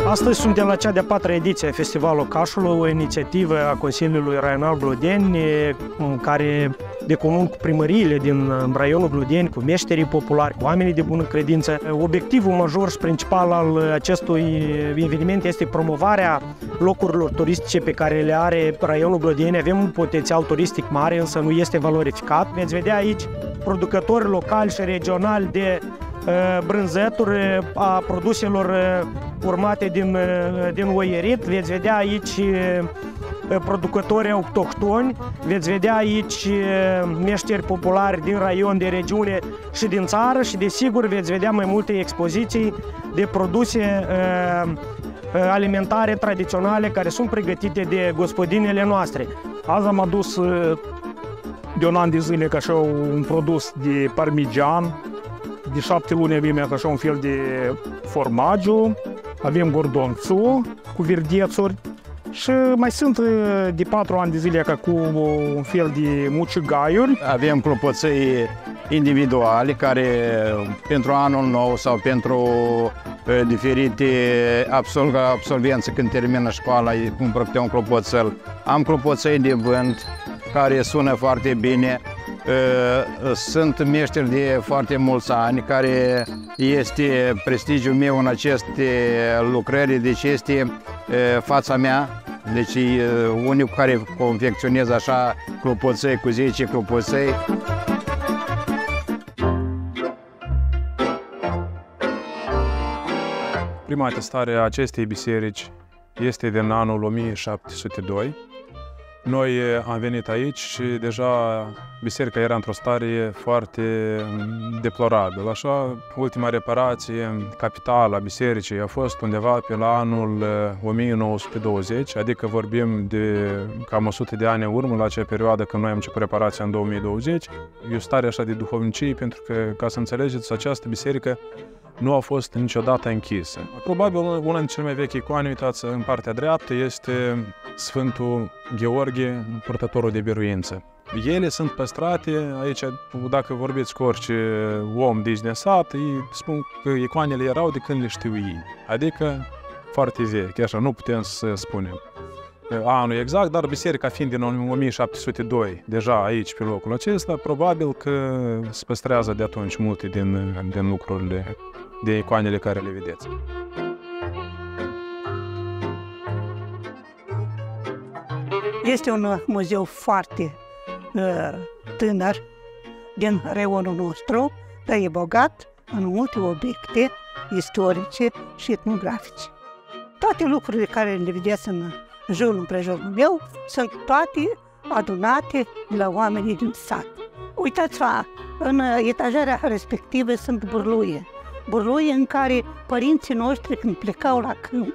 Astăzi suntem la cea de-a patra ediție a Festivalul Cașului, o inițiativă a Consiliului Raional Bludeni, care de comun cu primăriile din raionul Bludeni, cu meșterii populari, cu oamenii de bună credință. Obiectivul major și principal al acestui eveniment este promovarea locurilor turistice pe care le are raionul Bludeni. Avem un potențial turistic mare, însă nu este valorificat. Veți vedea aici producători locali și regionali de brânzeturi a produselor urmate din oierit. Veți vedea aici producători autohtoni, veți vedea aici meșteri populari din raion, de regiune și din țară și desigur veți vedea mai multe expoziții de produse alimentare tradiționale care sunt pregătite de gospodinele noastre. Azi am adus de un an de zile ca așa un produs de parmigian. De 7 luni avem așa un fel de formagiu, avem gordonțu cu verdețuri și mai sunt de 4 ani de zile ca cu un fel de mucigaiuri. Avem clopoței individuale care pentru anul nou sau pentru diferite absolvenți când termină școala îi cumpără câte un clopoțel. Am clopoței de vânt care sună foarte bine. Sunt meșteri de foarte mulți ani, care este prestigiul meu în aceste lucrări, deci este fața mea, deci unicul care confecționez așa clopoței cu 10 clopoței. Prima atestare a acestei biserici este din anul 1702. Noi am venit aici și deja biserica era într-o stare foarte deplorabilă. Așa, ultima reparație capitală a bisericii a fost undeva pe la anul 1920, adică vorbim de cam 100 de ani în urmă, la acea perioadă când noi am început reparația în 2020. E o stare așa de duhovnicie, pentru că, ca să înțelegeți, această biserică nu a fost niciodată închisă. Probabil una dintre cele mai vechi icoane, uitați, în partea dreaptă, este Sfântul Gheorghe, purtătorul de biruință. Ele sunt păstrate aici, dacă vorbiți cu orice om din sat, îi spun că icoanele erau de când le știu ei, adică foarte vechi, așa, nu putem să spunem anul exact, dar biserica fiind din 1702, deja aici, pe locul acesta, probabil că se păstrează de atunci multe din lucrurile, de icoanele care le vedeți. Este un muzeu foarte tânăr din raionul nostru, dar e bogat în multe obiecte istorice și etnografice. Toate lucrurile care le vedeți în jurul împrejurul meu sunt toate adunate de la oamenii din sat. Uitați-vă, în etajarea respectivă sunt burluie în care părinții noștri, când plecau la câmp,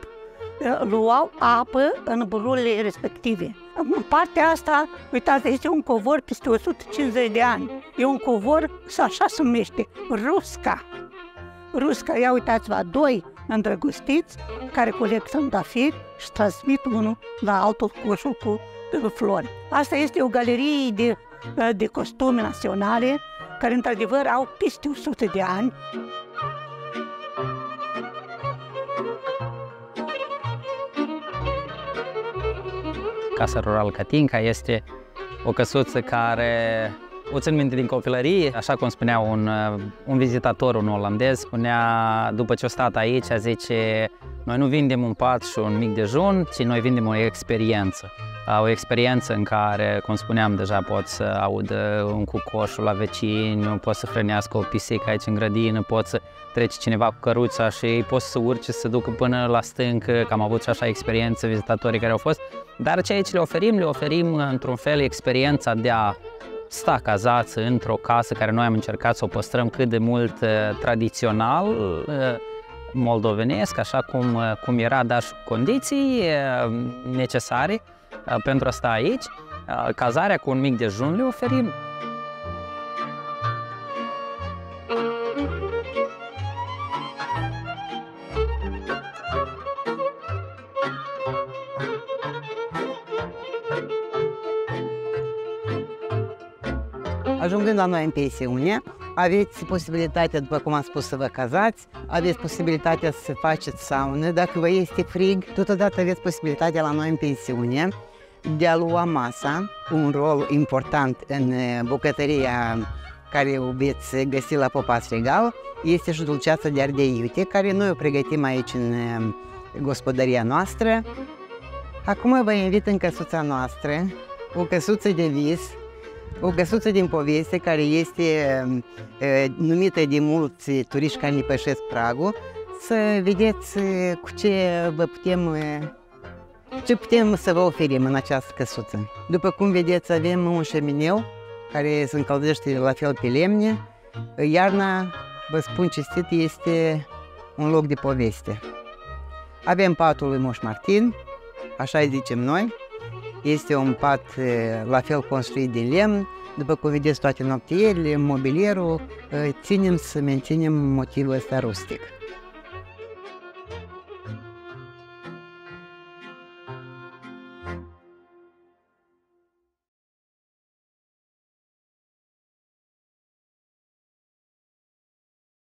luau apă în burluile respective. În partea asta, uitați, este un covor peste 150 de ani. E un covor, așa se numește, Rusca. Rusca, ia uitați-vă, doi îndrăgostiți care coleg trandafiri și transmit unul la altul coșul cu flori. Asta este o galerie de costume naționale care, într-adevăr, au peste 100 de ani. Casa Rurală Catinca este o căsuță care o țin minte din copilărie. Așa cum spunea un vizitator, un olandez, spunea, după ce a stat aici, zice, noi nu vindem un pat și un mic dejun, ci noi vindem o experiență. O experiență în care, cum spuneam deja, poți să audă un cucoșul la vecini, poți să frânească o pisică aici în grădină, poți să trece cineva cu căruța și poți să urce, să ducă până la stâncă, că am avut și așa experiență vizitatorii care au fost. Dar ce aici le oferim într-un fel experiența de a sta cazați într-o casă care noi am încercat să o păstrăm cât de mult tradițional, moldovenesc, așa cum era, dar și condiții necesare pentru a sta aici. Cazarea cu un mic dejun le oferim. Ajungând la noi în pensiune, aveți posibilitatea, după cum am spus, să vă cazați, aveți posibilitatea să faceți saună dacă vă este frig, totodată aveți posibilitatea la noi în pensiune de a lua masa, un rol important în bucătăria care o veți găsi la Popas Regal, este și dulceața de ardei iute, care noi o pregătim aici în gospodăria noastră. Acum vă invit în căsuța noastră, o căsuță de vis, o căsuță din poveste care este numită de mulți turiști care ne pășesc pragul, să vedeți cu ce putem să vă oferim în această căsuță. După cum vedeți, avem un șemineu care se încălzește la fel pe lemne. Iarna, vă spun cinstit, este un loc de poveste. Avem patul lui Moș Martin, așa îi zicem noi. Este un pat la fel construit din lemn. După cum vedeți, toate noptierile, mobilierul, ținem să menținem motivul ăsta rustic.